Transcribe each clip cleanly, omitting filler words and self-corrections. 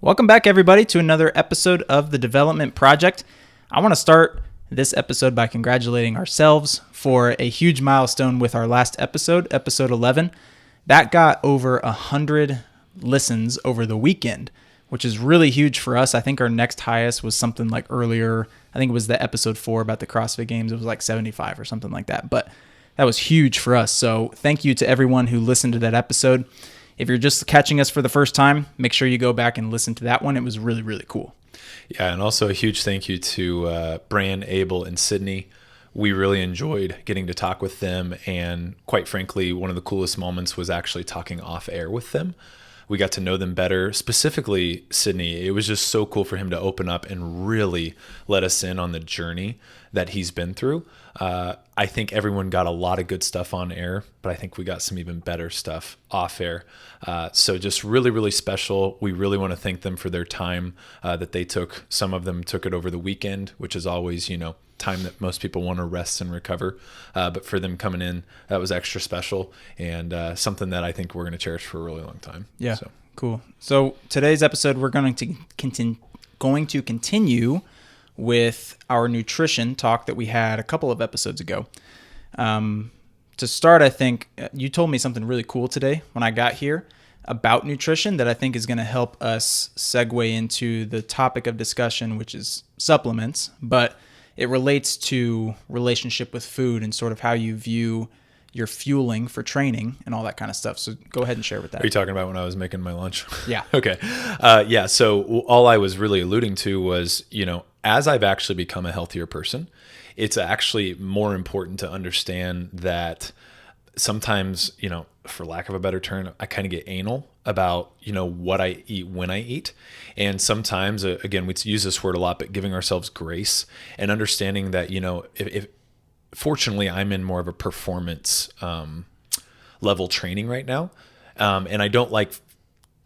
Welcome back, everybody, to another episode of The Development Project. I want to start this episode by congratulating ourselves for a huge milestone with our last episode, episode 11. That got over 100 listens over the weekend, which is really huge for us. I think our next highest was something like earlier. I think it was the episode 4 about the CrossFit Games. It was like 75 or something like that. But that was huge for us. So thank you to everyone who listened to that episode. If you're just catching us for the first time, make sure you go back and listen to that one. It was really, really cool. Yeah, and also a huge thank you to Bran, Abel, and Sydney. We really enjoyed getting to talk with them, and quite frankly, one of the coolest moments was actually talking off air with them. We got to know them better. Specifically, Sydney, it was just so cool for him to open up and really let us in on the journey that he's been through. I think everyone got a lot of good stuff on air, but I think we got some even better stuff off air. So just really, really special. We really want to thank them for their time that they took. Some of them took it over the weekend, which is always, time that most people want to rest and recover. But for them coming in, that was extra special and something that I think we're going to cherish for a really long time. Yeah, cool. So today's episode, we're going to continue with our nutrition talk that we had a couple of episodes ago. To start, I think you told me something really cool today when I got here about nutrition that I think is going to help us segue into the topic of discussion, which is supplements, but it relates to relationship with food and sort of how you view your fueling for training and all that kind of stuff. So go ahead and share with that. Are you talking about when I was making my lunch? Yeah. Okay. So all I was really alluding to was, as I've actually become a healthier person, it's actually more important to understand that sometimes, for lack of a better term, I kind of get anal about, what I eat when I eat. And sometimes, again, we use this word a lot, but giving ourselves grace and understanding that, if fortunately I'm in more of a performance level training right now. And I don't like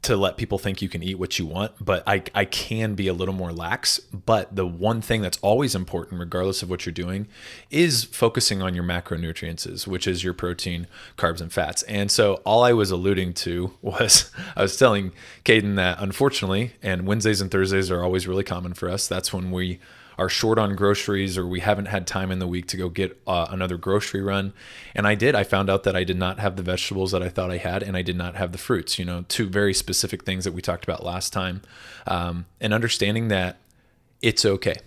to let people think you can eat what you want, but I can be a little more lax. But the one thing that's always important, regardless of what you're doing, is focusing on your macronutrients, which is your protein, carbs, and fats. And so all I was alluding to was I was telling Caden that unfortunately, and Wednesdays and Thursdays are always really common for us. That's when we are short on groceries or we haven't had time in the week to go get another grocery run. And I found out that I did not have the vegetables that I thought I had, and I did not have the fruits, two very specific things that we talked about last time. And understanding that it's okay.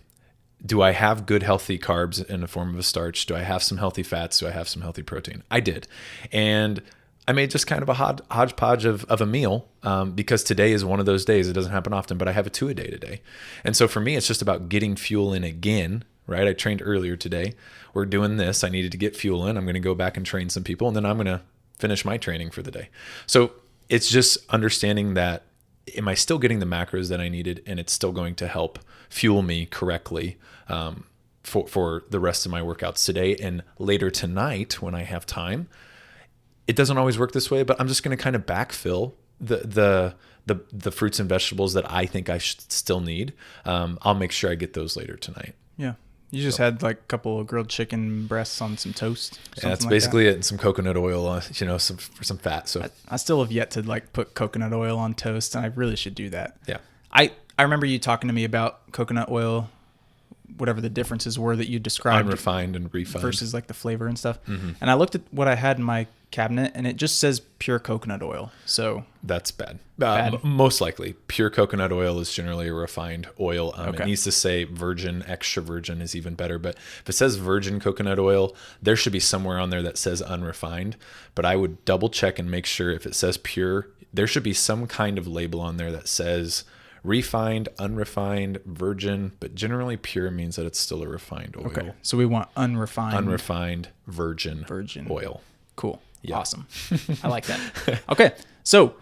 Do I have good, healthy carbs in the form of a starch? Do I have some healthy fats? Do I have some healthy protein? I did. And I made just kind of a hodgepodge of a meal because today is one of those days. It doesn't happen often, but I have a 2-a-day today. And so for me, it's just about getting fuel in again, right? I trained earlier today. We're doing this. I needed to get fuel in. I'm going to go back and train some people, and then I'm going to finish my training for the day. So it's just understanding that, am I still getting the macros that I needed, and it's still going to help fuel me correctly for the rest of my workouts today and later tonight when I have time. It doesn't always work this way, but I'm just going to kind of backfill the fruits and vegetables that I think I should still need. I'll make sure I get those later tonight. Yeah. You just had like a couple of grilled chicken breasts on some toast. Yeah, that's basically it. And some coconut oil, for some fat. So I still have yet to put coconut oil on toast, and I really should do that. Yeah. I remember you talking to me about coconut oil, whatever the differences were that you described. Unrefined and refined. Versus like the flavor and stuff. Mm-hmm. And I looked at what I had in my cabinet, and it just says pure coconut oil. So that's bad. Most likely pure coconut oil is generally a refined oil. Okay. It needs to say virgin, extra virgin is even better. But if it says virgin coconut oil, there should be somewhere on there that says unrefined, but I would double check and make sure if it says pure, there should be some kind of label on there that says refined, unrefined, virgin, but generally pure means that it's still a refined oil. Okay. So we want unrefined, virgin oil. Cool. Yeah. Awesome. I like that. Okay. So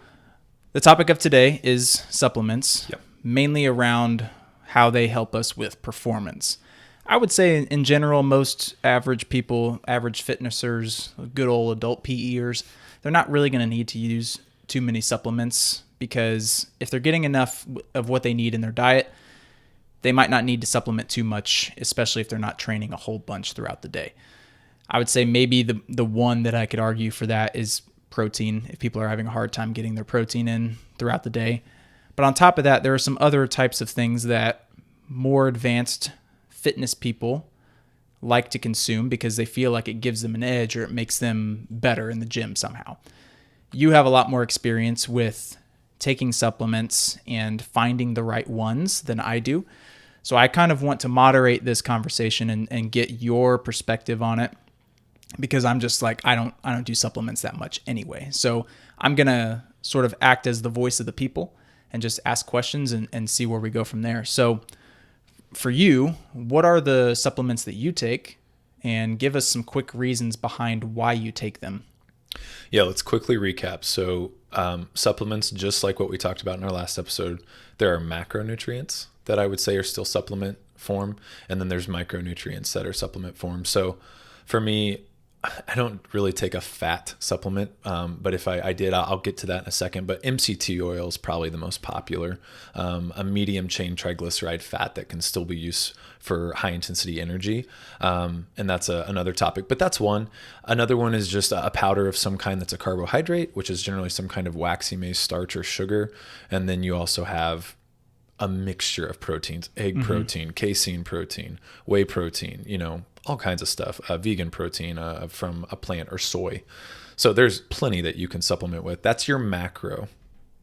the topic of today is supplements, mainly around how they help us with performance. I would say in general, most average people, average fitnessers, good old adult PEers, they're not really going to need to use too many supplements because if they're getting enough of what they need in their diet, they might not need to supplement too much, especially if they're not training a whole bunch throughout the day. I would say maybe the one that I could argue for that is protein, if people are having a hard time getting their protein in throughout the day. But on top of that, there are some other types of things that more advanced fitness people like to consume because they feel like it gives them an edge or it makes them better in the gym somehow. You have a lot more experience with taking supplements and finding the right ones than I do. So I kind of want to moderate this conversation and get your perspective on it because I'm just like, I don't do supplements that much anyway. So I'm going to sort of act as the voice of the people and just ask questions and see where we go from there. So for you, what are the supplements that you take? And give us some quick reasons behind why you take them. Yeah, let's quickly recap. So supplements, just like what we talked about in our last episode, there are macronutrients that I would say are still supplement form. And then there's micronutrients that are supplement form. So for me, I don't really take a fat supplement, but if I did, I'll get to that in a second. But MCT oil is probably the most popular, a medium chain triglyceride fat that can still be used for high intensity energy. And that's another topic, but that's one. Another one is just a powder of some kind that's a carbohydrate, which is generally some kind of waxy maize starch or sugar. And then you also have a mixture of proteins, egg protein, casein protein, whey protein, all kinds of stuff, vegan protein from a plant or soy. So there's plenty that you can supplement with. That's your macro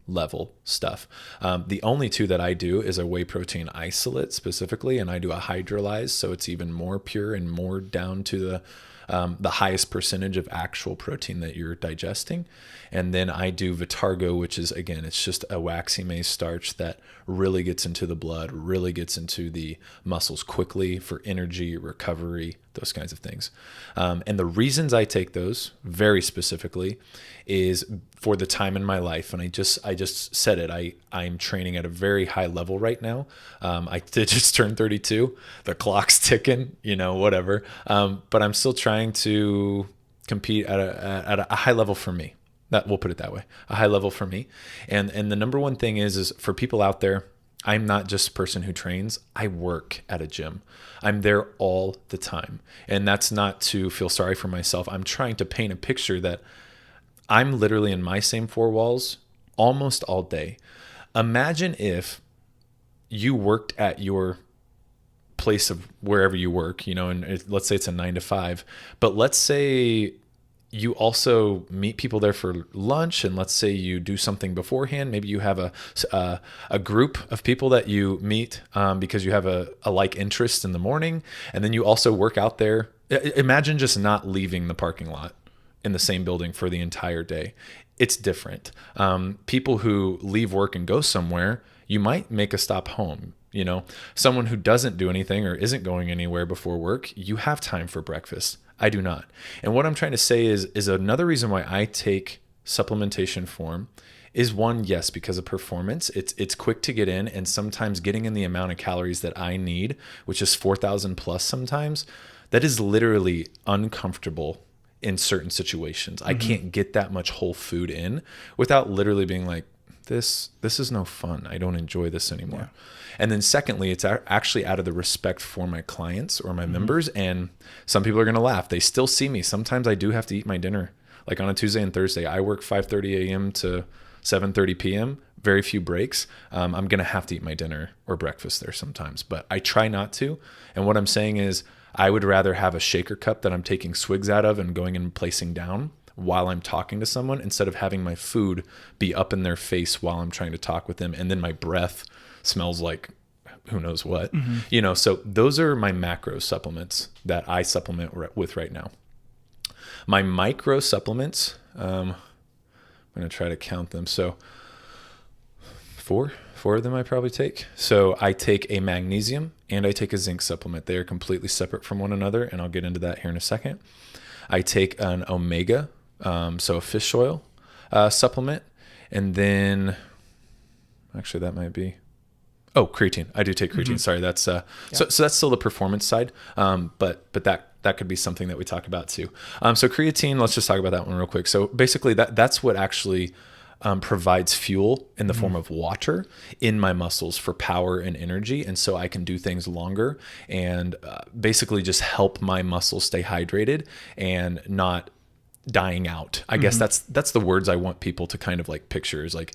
level stuff. The only two that I do is a whey protein isolate specifically, and I do a hydrolyze. So it's even more pure and more down to the highest percentage of actual protein that you're digesting. And then I do Vitargo, which is, again, it's just a waxy maize starch that really gets into the blood, really gets into the muscles quickly for energy, recovery, those kinds of things. And the reasons I take those very specifically is for the time in my life. And I just said it, I'm training at a very high level right now. I did just turn 32, the clock's ticking, whatever. But I'm still trying to compete at a high level for me. That we'll put it that way, a high level for me. And the number one thing is for people out there, I'm not just a person who trains. I work at a gym. I'm there all the time. And that's not to feel sorry for myself. I'm trying to paint a picture that I'm literally in my same four walls almost all day. Imagine if you worked at your place of wherever you work, and let's say it's a 9 to 5, but let's say you also meet people there for lunch, and let's say you do something beforehand. Maybe you have a group of people that you meet because you have a like interest in the morning, and then you also work out there. Imagine just not leaving the parking lot in the same building for the entire day. It's different. People who leave work and go somewhere, you might make a stop home. Someone who doesn't do anything or isn't going anywhere before work, you have time for breakfast. I do not. And what I'm trying to say is another reason why I take supplementation form is one, yes, because of performance. It's quick to get in, and sometimes getting in the amount of calories that I need, which is 4,000 plus sometimes, that is literally uncomfortable in certain situations. I can't get that much whole food in without literally being like, this is no fun. I don't enjoy this anymore. Yeah. And then secondly, it's actually out of the respect for my clients or my members. And some people are going to laugh. They still see me. Sometimes I do have to eat my dinner. Like on a Tuesday and Thursday, I work 5:30 a.m. to 7:30 p.m. Very few breaks. I'm going to have to eat my dinner or breakfast there sometimes, but I try not to. And what I'm saying is I would rather have a shaker cup that I'm taking swigs out of and going and placing down while I'm talking to someone instead of having my food be up in their face while I'm trying to talk with them. And then my breath smells like who knows what, so those are my macro supplements that I supplement with right now. My micro supplements, I'm going to try to count them. So four of them I probably take. So I take a magnesium and I take a zinc supplement. They are completely separate from one another, and I'll get into that here in a second. I take an omega, so a fish oil supplement, and then actually that might be creatine. I do take creatine. Sorry, that's so that's still the performance side, but that could be something that we talk about too. So creatine, let's just talk about that one real quick. So basically that's what actually provides fuel in the form of water in my muscles for power and energy. And so I can do things longer and basically just help my muscles stay hydrated and not dying out. I guess that's the words I want people to kind of like picture is like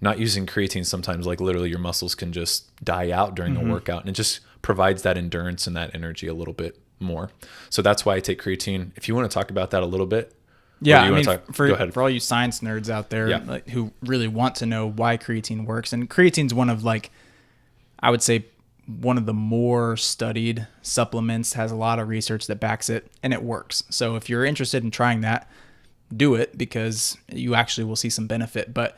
not using creatine sometimes, like literally your muscles can just die out during a workout, and it just provides that endurance and that energy a little bit more. So that's why I take creatine. If you want to talk about that a little bit. Yeah, I mean, go ahead. For all you science nerds out there like, who really want to know why creatine works, and creatine's one of like, I would say, one of the more studied supplements, has a lot of research that backs it, and it works. So if you're interested in trying that, do it, because you actually will see some benefit. But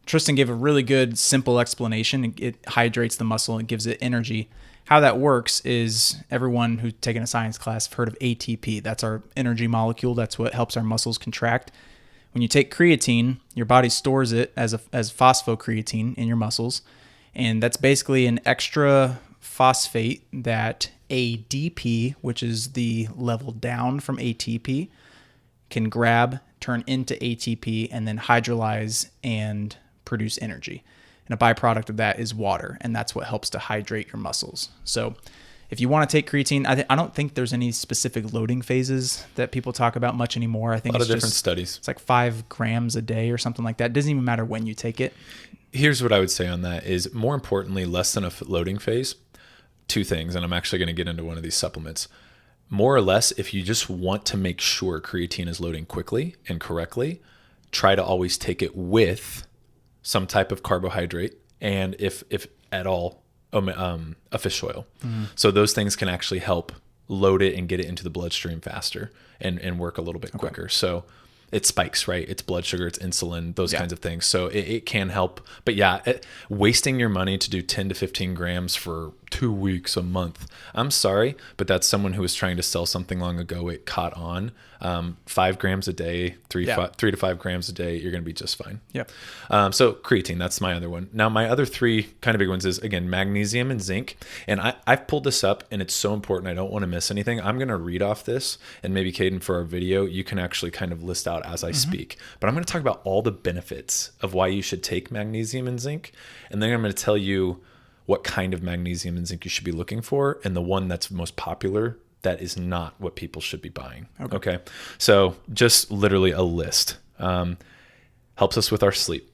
Tristan gave a really good, simple explanation. It hydrates the muscle and gives it energy. How that works is, everyone who's taken a science class have heard of ATP. That's our energy molecule. That's what helps our muscles contract. When you take creatine, your body stores it as phosphocreatine in your muscles. And that's basically an extra phosphate that ADP, which is the level down from ATP, can grab, turn into ATP, and then hydrolyze and produce energy. And a byproduct of that is water, and that's what helps to hydrate your muscles. So if you want to take creatine, I don't think there's any specific loading phases that people talk about much anymore. I think a lot of different studies. It's like 5 grams a day or something like that. It doesn't even matter when you take it. Here's what I would say on that is, more importantly, less than a loading phase. 2 things, and I'm actually going to get into one of these supplements. More or less, if you just want to make sure creatine is loading quickly and correctly, try to always take it with some type of carbohydrate, and if at all, a fish oil. So those things can actually help load it and get it into the bloodstream faster and work a little bit quicker. So it spikes, right? It's blood sugar, it's insulin, those kinds of things. So it can help. But wasting your money to do 10 to 15 grams for 2 weeks, a month. I'm sorry, but that's someone who was trying to sell something long ago. It caught on. 5 grams a day, 3 to 5 grams a day, you're going to be just fine. Yep. So creatine, that's my other one. Now, my other 3 kind of big ones is, again, magnesium and zinc. And I've pulled this up, and it's so important. I don't want to miss anything. I'm going to read off this, and maybe Caden, for our video, you can actually kind of list out as I speak. But I'm going to talk about all the benefits of why you should take magnesium and zinc. And then I'm going to tell you what kind of magnesium and zinc you should be looking for, and the one that's most popular that is not what people should be buying. Okay. So just literally a list. Helps us with our sleep.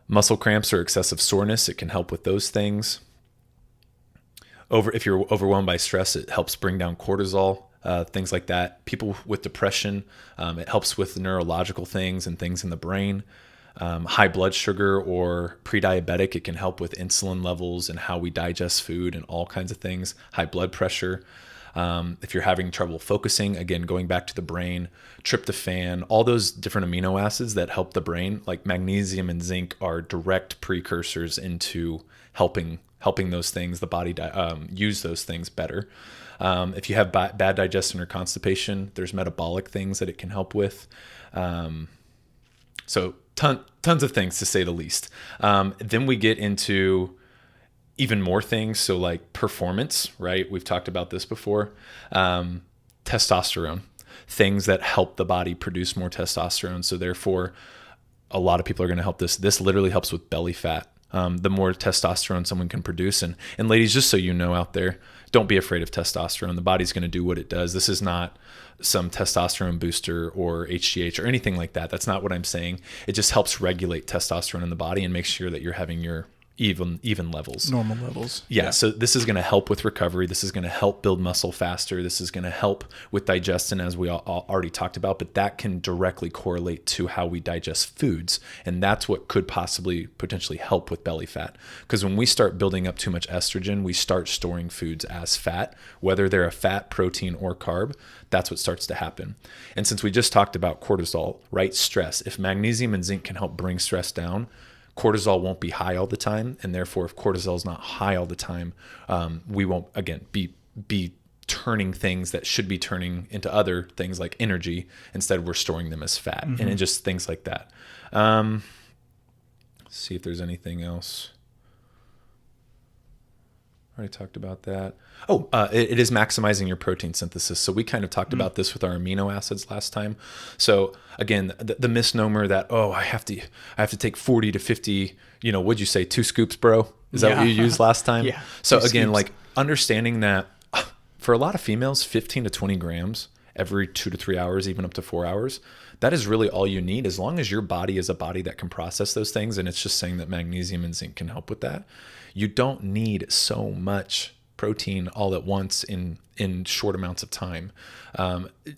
Muscle cramps or excessive soreness, it can help with those things. If you're overwhelmed by stress, it helps bring down cortisol, things like that. People with depression, it helps with neurological things and things in the brain. High blood sugar or pre-diabetic, it can help with insulin levels and how we digest food and all kinds of things. High blood pressure. If you're having trouble focusing, again, going back to the brain, tryptophan, all those different amino acids that help the brain, like magnesium and zinc, are direct precursors into helping those things, the body use those things better. If you have bad digestion or constipation, there's metabolic things that it can help with. So tons of things, to say the least. Then we get into even more things. So like performance, right? We've talked about this before. Testosterone, things that help the body produce more testosterone. So therefore, a lot of people are going to help this. This literally helps with belly fat. The more testosterone someone can produce. And ladies, just so you know out there, don't be afraid of testosterone. The body's going to do what it does. This is not some testosterone booster or HGH or anything like that. That's not what I'm saying. It just helps regulate testosterone in the body and make sure that you're having your even levels. Normal levels. Yeah. So this is going to help with recovery. This is going to help build muscle faster. This is going to help with digestion, as we already talked about, but that can directly correlate to how we digest foods. And that's what could potentially help with belly fat. Because when we start building up too much estrogen, we start storing foods as fat, whether they're a fat, protein, or carb. That's what starts to happen. And since we just talked about cortisol, right? Stress. If magnesium and zinc can help bring stress down, cortisol won't be high all the time, and therefore, if cortisol is not high all the time, we won't, again, be turning things that should be turning into other things like energy. Instead, we're storing them as fat, and it just things like that. See if there's anything else. Already talked about that. It is maximizing your protein synthesis. So we kind of talked about this with our amino acids last time. So again, the misnomer that, I have to take 40 to 50, what'd you say, 2 scoops, bro? Is that what you used last time? Yeah. So again, like understanding that for a lot of females, 15 to 20 grams every 2 to 3 hours, even up to 4 hours. That is really all you need, as long as your body is a body that can process those things. And it's just saying that magnesium and zinc can help with that. You don't need so much protein all at once in short amounts of time.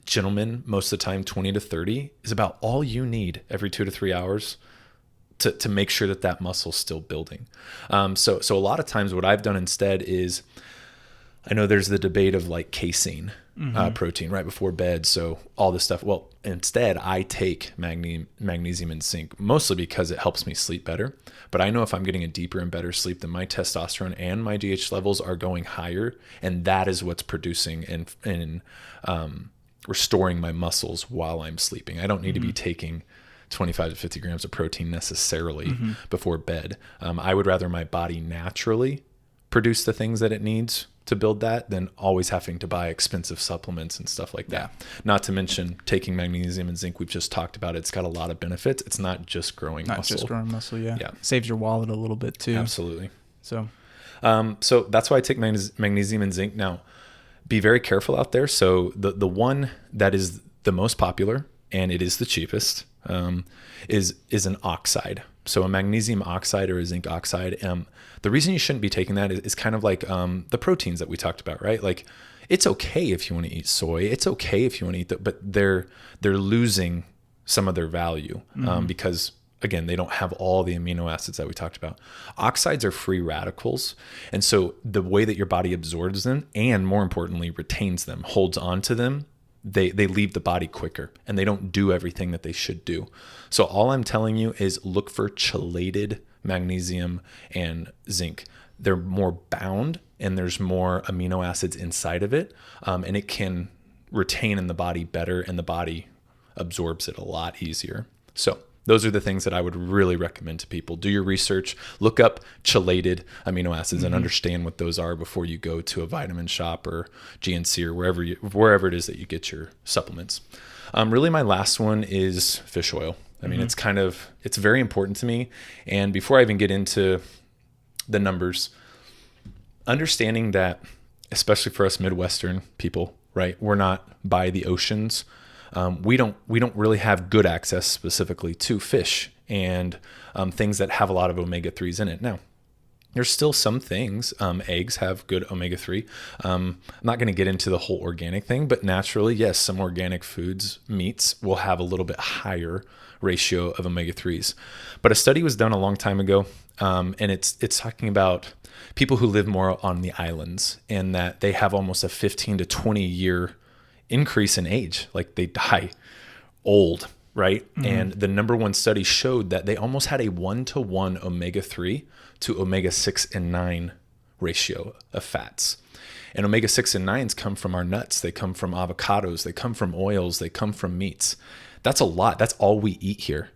Gentlemen, most of the time, 20 to 30 is about all you need every 2 to 3 hours to make sure that muscle's still building. So a lot of times what I've done instead is, I know there's the debate of like casein protein right before bed. So all this stuff. Well, instead I take magnesium and zinc, mostly because it helps me sleep better. But I know if I'm getting a deeper and better sleep, then my testosterone and my DH levels are going higher. And that is what's producing and restoring my muscles while I'm sleeping. I don't need to be taking 25 to 50 grams of protein necessarily before bed. I would rather my body naturally produce the things that it needs to build that than always having to buy expensive supplements and stuff like that. Not to mention taking magnesium and zinc, we've just talked about it. It's got a lot of benefits. It's not just growing muscle. Not just growing muscle, yeah. Saves your wallet a little bit too. Absolutely. So that's why I take magnesium and zinc. Now, be very careful out there. So the one that is the most popular, and it is the cheapest, is an oxide. So a magnesium oxide or a zinc oxide. The reason you shouldn't be taking that is kind of like the proteins that we talked about, right? Like, it's okay if you want to eat soy. It's okay if you want to eat that, but they're losing some of their value because, again, they don't have all the amino acids that we talked about. Oxides are free radicals. And so the way that your body absorbs them, and more importantly, retains them, holds on to them, they leave the body quicker, and they don't do everything that they should do. So all I'm telling you is look for chelated magnesium and zinc. They're more bound, and there's more amino acids inside of it, and it can retain in the body better, and the body absorbs it a lot easier. So those are the things that I would really recommend to people. Do your research, look up chelated amino acids and understand what those are before you go to a vitamin shop or GNC or wherever it is that you get your supplements. Really, my last one is fish oil. I mean, it's very important to me. And before I even get into the numbers, understanding that, especially for us Midwestern people, right? We're not by the oceans. We don't really have good access specifically to fish and things that have a lot of omega-3s in it. Now, there's still some things. Eggs have good omega-3. I'm not going to get into the whole organic thing, but naturally, yes, some organic foods, meats, will have a little bit higher ratio of omega-3s. But a study was done a long time ago, and it's talking about people who live more on the islands, and that they have almost a 15 to 20 year increase in age. Like, they die old, right? And the number one study showed that they almost had a 1-to-1 omega-3 to omega-6 and 9 ratio of fats. And omega-6 and 9s come from our nuts. They come from avocados. They come from oils. They come from meats. That's a lot. That's all we eat here.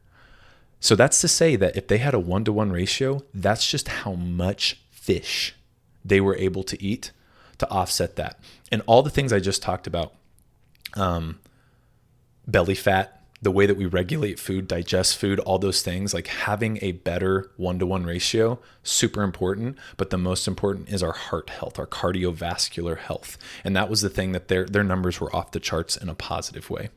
So that's to say that if they had a 1-to-1 ratio, that's just how much fish they were able to eat to offset that. And all the things I just talked about, belly fat, the way that we regulate food, digest food, all those things, like having a better 1-to-1 ratio, super important. But the most important is our heart health, our cardiovascular health. And that was the thing that their numbers were off the charts in a positive way.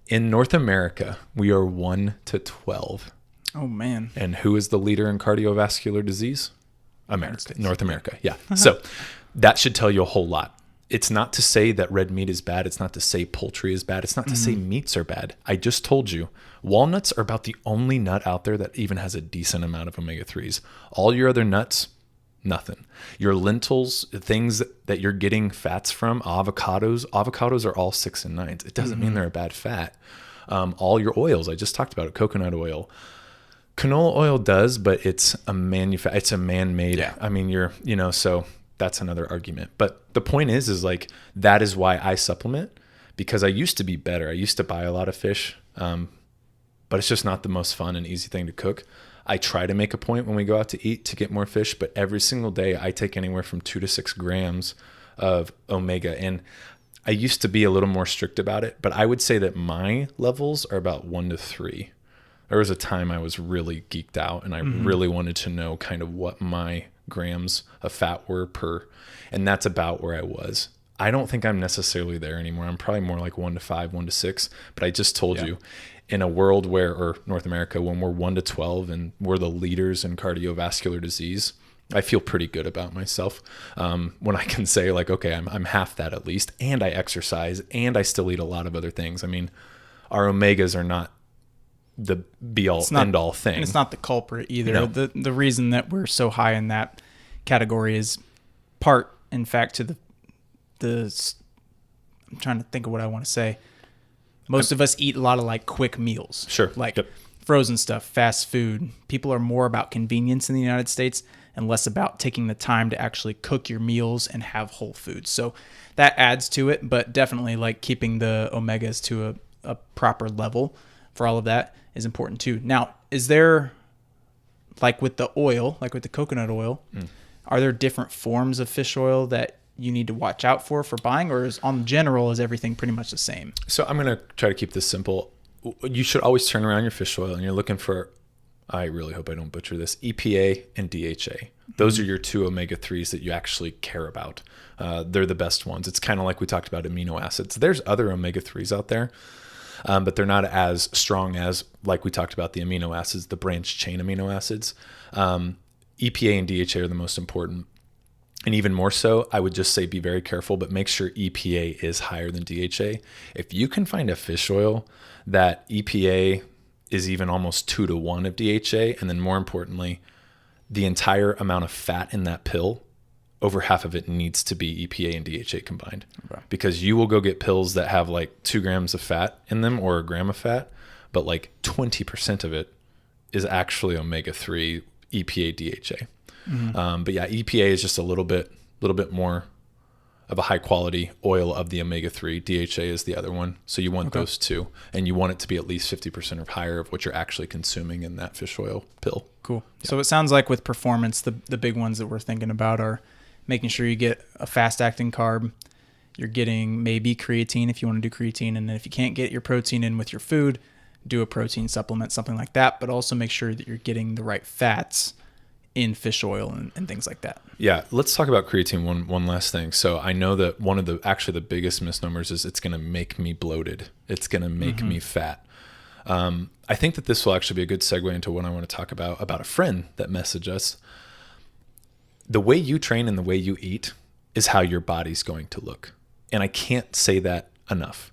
In North America, we are 1 to 12. Oh, man. And who is the leader in cardiovascular disease? America, North America. Yeah. So that should tell you a whole lot. It's not to say that red meat is bad. It's not to say poultry is bad. It's not to say meats are bad. I just told you, walnuts are about the only nut out there that even has a decent amount of omega-3s. All your other nuts, nothing. Your lentils, things that you're getting fats from, avocados are all 6 and 9s. It doesn't mean they're a bad fat. All your oils, I just talked about it, coconut oil. Canola oil does, but it's a man-made. Yeah. I mean, so that's another argument. But the point is like, that is why I supplement, because I used to be better. I used to buy a lot of fish, but it's just not the most fun and easy thing to cook. I try to make a point when we go out to eat to get more fish, but every single day I take anywhere from 2 to 6 grams of omega. And I used to be a little more strict about it, but I would say that my levels are about 1 to 3. There was a time I was really geeked out, and I really wanted to know kind of what my grams of fat were per, and that's about where I was. I don't think I'm necessarily there anymore. I'm probably more like 1 to 5, 1 to 6. But I just told you, in a world where, or North America, when we're 1 to 12 and we're the leaders in cardiovascular disease, I feel pretty good about myself when I can say like, okay, I'm half that at least, and I exercise, and I still eat a lot of other things. I mean, our omegas are not the be all end all thing. And it's not the culprit either. No. The reason that we're so high in that category is part, in fact, to the I'm trying to think of what I want to say. Most of us eat a lot of like quick meals. Sure. Like frozen stuff, fast food. People are more about convenience in the United States and less about taking the time to actually cook your meals and have whole foods. So that adds to it, but definitely like keeping the omegas to a proper level for all of that is important too. Now, is there, like with the oil, like with the coconut oil, are there different forms of fish oil that you need to watch out for buying, or is on general, is everything pretty much the same? So I'm going to try to keep this simple. You should always turn around your fish oil and you're looking for, I really hope I don't butcher this, EPA and DHA. Those are your 2 omega-3s that you actually care about. They're the best ones. It's kind of like we talked about amino acids. There's other omega-3s out there, but they're not as strong as, like we talked about, the amino acids, the branched chain amino acids. EPA and DHA are the most important. And even more so, I would just say be very careful, but make sure EPA is higher than DHA. If you can find a fish oil that EPA is even almost 2 to 1 of DHA, and then more importantly, the entire amount of fat in that pill, over half of it needs to be EPA and DHA combined. Okay. Because you will go get pills that have like 2 grams of fat in them or a gram of fat, but like 20% of it is actually omega-3 EPA DHA. But yeah, EPA is just a little bit more of a high quality oil of the omega-3. DHA is the other one. So you want those 2, and you want it to be at least 50% or higher of what you're actually consuming in that fish oil pill. Cool. Yeah. So it sounds like with performance, the big ones that we're thinking about are making sure you get a fast acting carb. You're getting maybe creatine if you want to do creatine. And then if you can't get your protein in with your food, do a protein supplement, something like that. But also make sure that you're getting the right fats in fish oil and things like that. Yeah. Let's talk about creatine one last thing. So I know that one of the biggest misnomers is it's going to make me bloated. It's going to make me fat. I think that this will actually be a good segue into what I want to talk about a friend that messaged us. The way you train and the way you eat is how your body's going to look. And I can't say that enough.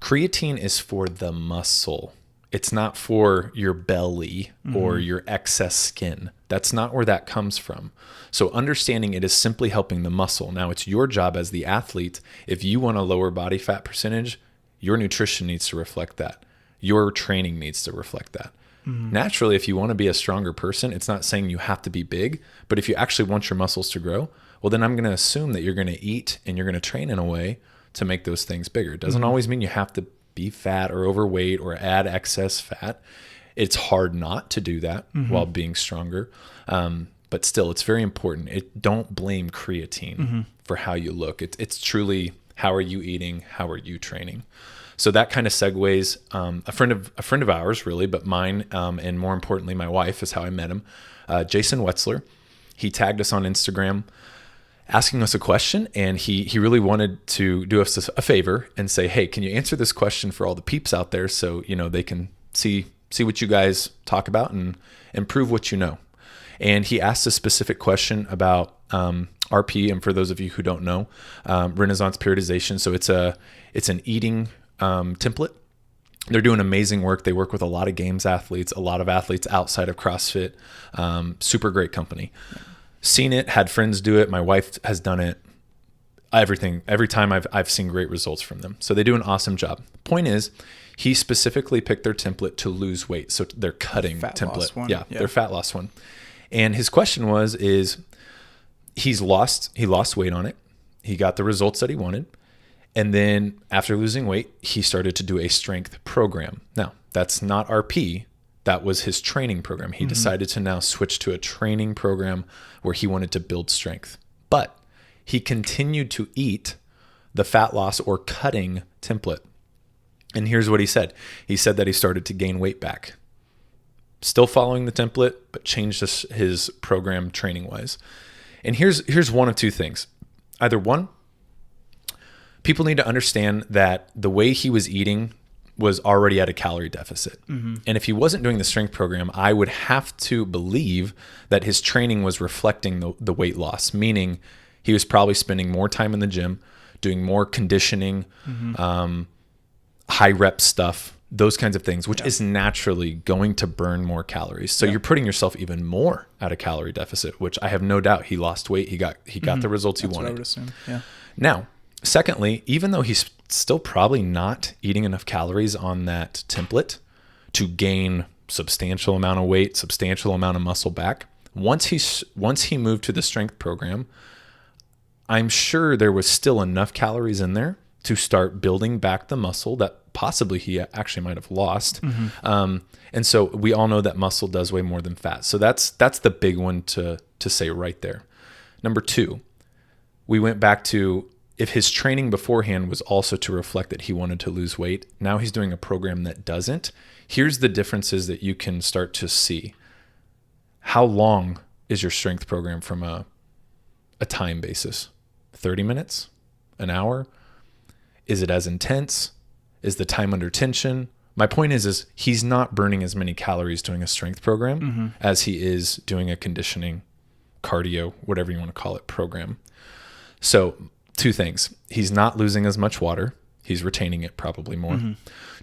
Creatine is for the muscle. It's not for your belly or your excess skin. That's not where that comes from. So understanding it is simply helping the muscle. Now it's your job as the athlete. If you want a lower body fat percentage, your nutrition needs to reflect that. Your training needs to reflect that. Naturally, if you want to be a stronger person, it's not saying you have to be big, but if you actually want your muscles to grow, well, then I'm going to assume that you're going to eat and you're going to train in a way to make those things bigger. It doesn't always mean you have to be fat or overweight or add excess fat. It's hard not to do that while being stronger. But still, it's very important. Don't blame creatine for how you look. It's truly, how are you eating? How are you training? So that kind of segues a friend of ours, really, but mine, and more importantly, my wife is how I met him. Jason Wetzler. He tagged us on Instagram, asking us a question, and he really wanted to do us a favor and say, hey, can you answer this question for all the peeps out there so they can see what you guys talk about and improve what you know. And he asked a specific question about RP, and for those of you who don't know, Renaissance periodization. So it's an eating template. They're doing amazing work. They work with a lot of games athletes, a lot of athletes outside of CrossFit. Super great company. Seen it, had friends do it. My wife has done it. Everything. Every time I've seen great results from them. So they do an awesome job. Point is, he specifically picked their template to lose weight. So their cutting fat template. Loss one. Yeah, their fat loss one. And his question is he lost weight on it. He got the results that he wanted. And then after losing weight, he started to do a strength program. Now, that's not RP. That was his training program. He decided to now switch to a training program where he wanted to build strength. But he continued to eat the fat loss or cutting template. And here's what he said. He said that he started to gain weight back. Still following the template, but changed his program training-wise. And here's one of two things. Either one, people need to understand that the way he was eating was already at a calorie deficit. And if he wasn't doing the strength program, I would have to believe that his training was reflecting the weight loss, meaning he was probably spending more time in the gym, doing more conditioning, high rep stuff, those kinds of things, which is naturally going to burn more calories. So you're putting yourself even more at a calorie deficit, which I have no doubt he lost weight. He got the results he wanted. What I would assume. Yeah. Now, secondly, even though he's still probably not eating enough calories on that template to gain substantial amount of weight, substantial amount of muscle back, once he moved to the strength program, I'm sure there was still enough calories in there to start building back the muscle that possibly he actually might have lost. And so we all know that muscle does weigh more than fat. So that's the big one to say right there. Number 2, we went back to, if his training beforehand was also to reflect that he wanted to lose weight, now he's doing a program that doesn't. Here's the differences that you can start to see. How long is your strength program from a time basis? 30 minutes? An hour? Is it as intense? Is the time under tension? My point is he's not burning as many calories doing a strength program as he is doing a conditioning, cardio, whatever you want to call it, program. So 2 things. He's not losing as much water. He's retaining it probably more.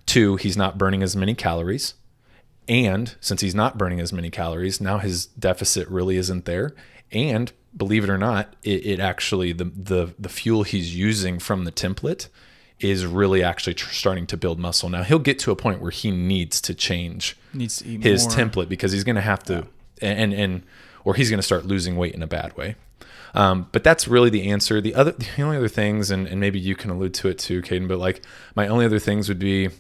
2, he's not burning as many calories. And since he's not burning as many calories, now his deficit really isn't there. And believe it or not, it actually, the fuel he's using from the template is really actually starting to build muscle. Now he'll get to a point where he needs to change his template because he's going to have to, or he's going to start losing weight in a bad way. But that's really the answer. The only other things, and maybe you can allude to it too, Caden, but like my only other things would be,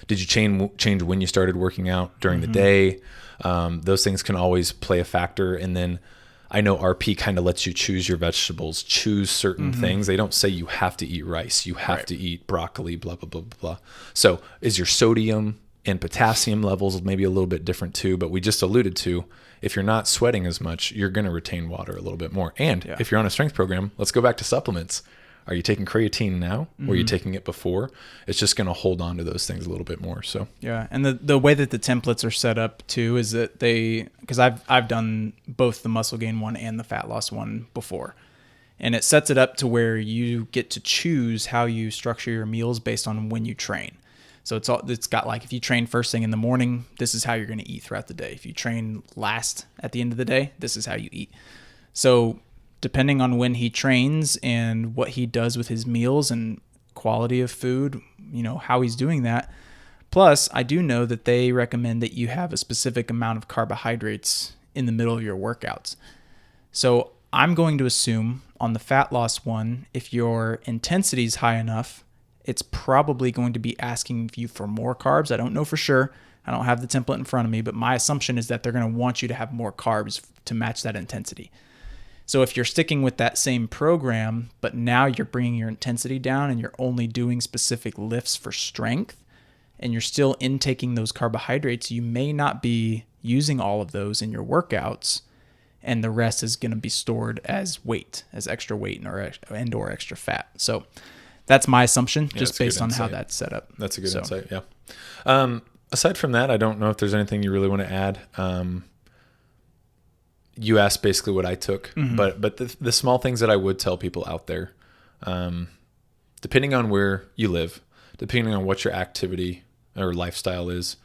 did you change when you started working out during the day? Those things can always play a factor. And then I know RP kind of lets you choose your vegetables, choose certain things. They don't say you have to eat rice, you have to eat broccoli, blah, blah, blah, blah, blah. So is your sodium and potassium levels maybe a little bit different too? But we just alluded to, if you're not sweating as much, you're going to retain water a little bit more. And if you're on a strength program, let's go back to supplements. Are you taking creatine now? Or are you taking it before? It's just going to hold on to those things a little bit more. So yeah, and the way that the templates are set up too is that because I've done both the muscle gain one and the fat loss one before, and it sets it up to where you get to choose how you structure your meals based on when you train. So it's got like, if you train first thing in the morning, this is how you're going to eat throughout the day. If you train last at the end of the day, this is how you eat. So depending on when he trains and what he does with his meals and quality of food, how he's doing that. Plus, I do know that they recommend that you have a specific amount of carbohydrates in the middle of your workouts. So I'm going to assume on the fat loss one, if your intensity is high enough, it's probably going to be asking you for more carbs. I don't know for sure. I don't have the template in front of me, but my assumption is that they're going to want you to have more carbs to match that intensity. So if you're sticking with that same program, but now you're bringing your intensity down and you're only doing specific lifts for strength, and you're still intaking those carbohydrates, you may not be using all of those in your workouts, and the rest is going to be stored as weight, as extra weight or extra fat. So that's my assumption, just based on how that's set up. That's a good insight, yeah. Aside from that, I don't know if there's anything you really want to add. You asked basically what I took, but the small things that I would tell people out there, depending on where you live, depending on what your activity or lifestyle is,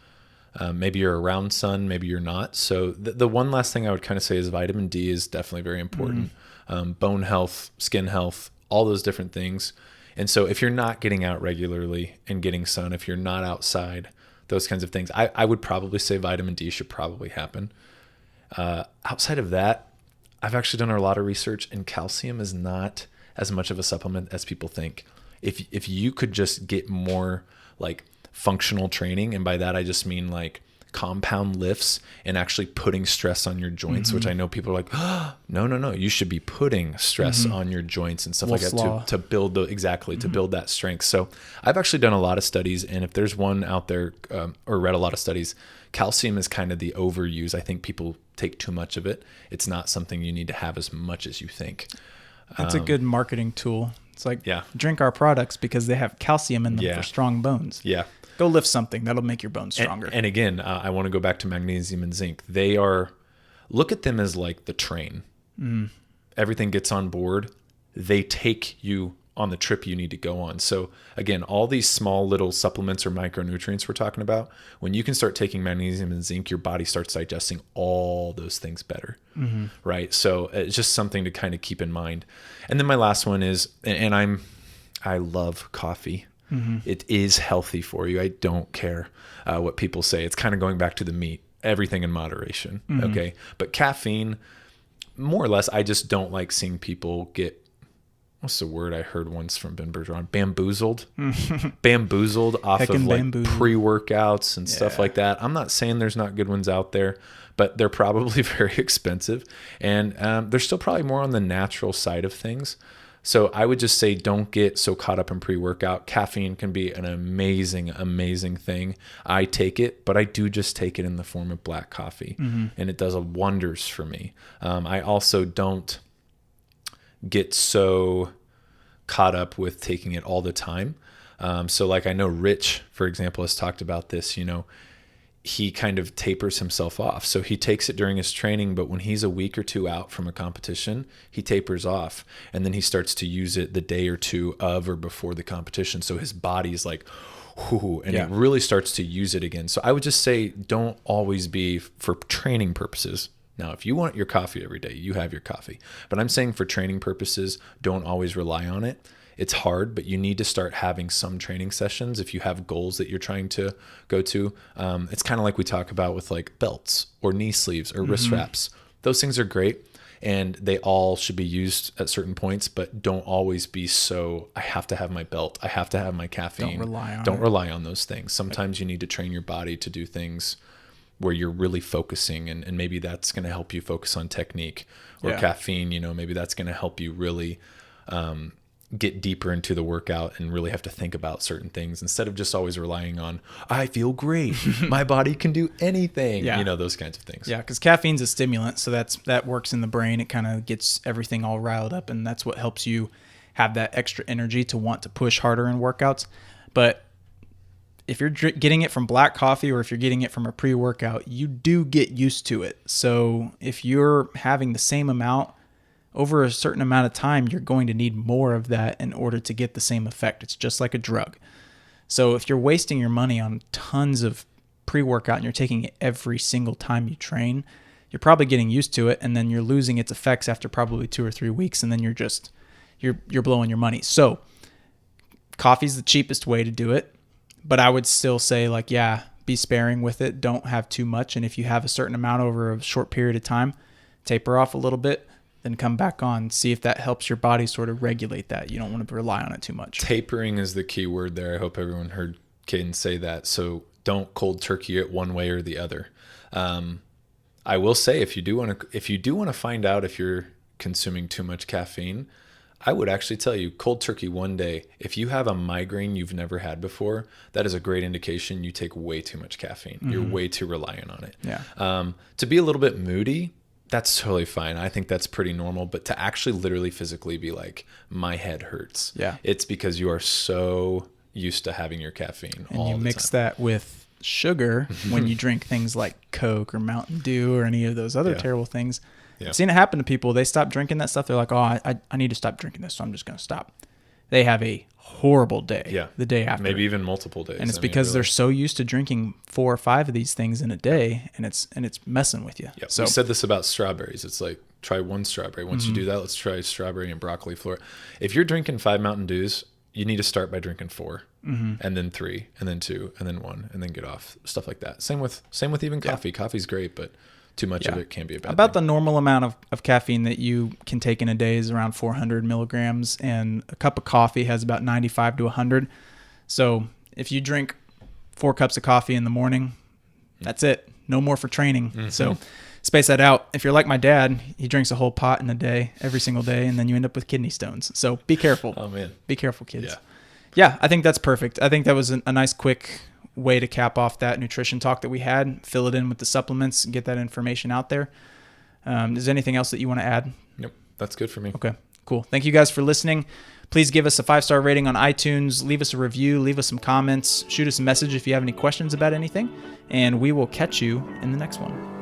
maybe you're around sun, maybe you're not. So the one last thing I would kind of say is vitamin D is definitely very important. Bone health, skin health, all those different things. And so if you're not getting out regularly and getting sun, if you're not outside, those kinds of things, I would probably say vitamin D should probably happen. Outside of that, I've actually done a lot of research, and calcium is not as much of a supplement as people think. If you could just get more like functional training, and by that I just mean like compound lifts and actually putting stress on your joints, which I know people are like, oh, no, you should be putting stress on your joints and stuff like that to build to build that strength. So I've actually done a lot of studies, and if there's one out there or read a lot of studies, calcium is kind of the overuse. I think people take too much of it. It's not something you need to have as much as you think. It's a good marketing tool. It's like, Yeah. drink our products because they have calcium in them Yeah. for strong bones. Yeah. Go lift something. That'll make your bones stronger. And again, I want to go back to magnesium and zinc. Look at them as like the train. Everything gets on board. They take you on the trip you need to go on. So again, all these small little supplements or micronutrients we're talking about, when you can start taking magnesium and zinc, your body starts digesting all those things better. Right. So it's just something to kind of keep in mind. And then my last one is, and I love coffee. It is healthy for you. I don't care what people say. It's kind of going back to the meat, everything in moderation. Okay. But caffeine, more or less, I just don't like seeing people get, what's the word I heard once from Ben Bergeron? Bamboozled. Bamboozled off of like pre-workouts and stuff like that. I'm not saying there's not good ones out there, but they're probably very expensive. And they're still probably more on the natural side of things. So I would just say don't get so caught up in pre-workout. Caffeine can be an amazing, amazing thing. I take it, but I do just take it in the form of black coffee. And it does wonders for me. I also don't get so caught up with taking it all the time. So like I know Rich, for example, has talked about this, he kind of tapers himself off. So he takes it during his training, but when he's a week or two out from a competition, he tapers off. And then he starts to use it the day or two of or before the competition. So his body's like, whoo, and it really starts to use it again. So I would just say don't always be for training purposes. Now, if you want your coffee every day, you have your coffee. But I'm saying for training purposes, don't always rely on it. It's hard, but you need to start having some training sessions if you have goals that you're trying to go to. It's kind of like we talk about with like belts or knee sleeves or wrist wraps. Those things are great and they all should be used at certain points, but don't always be so, I have to have my belt. I have to have my caffeine. Don't rely on those things. Sometimes you need to train your body to do things where you're really focusing and maybe that's going to help you focus on technique or caffeine, maybe that's going to help you really get deeper into the workout and really have to think about certain things instead of just always relying on, I feel great. My body can do anything, those kinds of things. Yeah. Cause caffeine's a stimulant. So that works in the brain. It kind of gets everything all riled up and that's what helps you have that extra energy to want to push harder in workouts. But if you're getting it from black coffee or if you're getting it from a pre-workout, you do get used to it. So if you're having the same amount over a certain amount of time, you're going to need more of that in order to get the same effect. It's just like a drug. So if you're wasting your money on tons of pre-workout and you're taking it every single time you train, you're probably getting used to it and then you're losing its effects after probably 2 or 3 weeks and then you're blowing your money. So coffee's the cheapest way to do it. But I would still say be sparing with it. Don't have too much. And if you have a certain amount over a short period of time, taper off a little bit, then come back on. See if that helps your body sort of regulate that. You don't want to rely on it too much. Tapering is the key word there. I hope everyone heard Caden say that. So don't cold turkey it one way or the other. I will say if you do want to find out if you're consuming too much caffeine, I would actually tell you cold turkey one day. If you have a migraine you've never had before, that is a great indication you take way too much caffeine. You're way too reliant on it. Yeah. To be a little bit moody, that's totally fine. I think that's pretty normal. But to actually literally physically be like, my head hurts. Yeah. It's because you are so used to having your caffeine and all the time. You mix that with sugar when you drink things like Coke or Mountain Dew or any of those other terrible things. Yeah. I've seen it happen to people. They stop drinking that stuff. They're like, oh, I need to stop drinking this, so I'm just going to stop. They have a horrible day the day after. Maybe even multiple days. And it's because they're so used to drinking 4 or 5 of these things in a day, and it's messing with you. Yeah. So we said this about strawberries. It's like, try one strawberry. Once you do that, let's try strawberry and broccoli flour. If you're drinking 5 Mountain Dews, you need to start by drinking 4, and then 3, and then 2, and then 1, and then get off. Stuff like that. Same with even coffee. Coffee's great, but too much of it can be a bad About thing. The normal amount of caffeine that you can take in a day is around 400 milligrams, and a cup of coffee has about 95 to 100. So if you drink 4 cups of coffee in the morning, that's it. No more for training. So space that out. If you're like my dad, he drinks a whole pot in a day, every single day, and then you end up with kidney stones. So be careful. Oh, man. Be careful, kids. Yeah, I think that's perfect. I think that was a nice, quick way to cap off that nutrition talk that we had, fill it in with the supplements and get that information out there. Is there anything else that you want to add? Nope. That's good for me. Okay, Cool. Thank you guys for listening. Please give us a 5-star rating on iTunes. Leave us a review. Leave us some comments. Shoot us a message if you have any questions about anything. And we will catch you in the next one.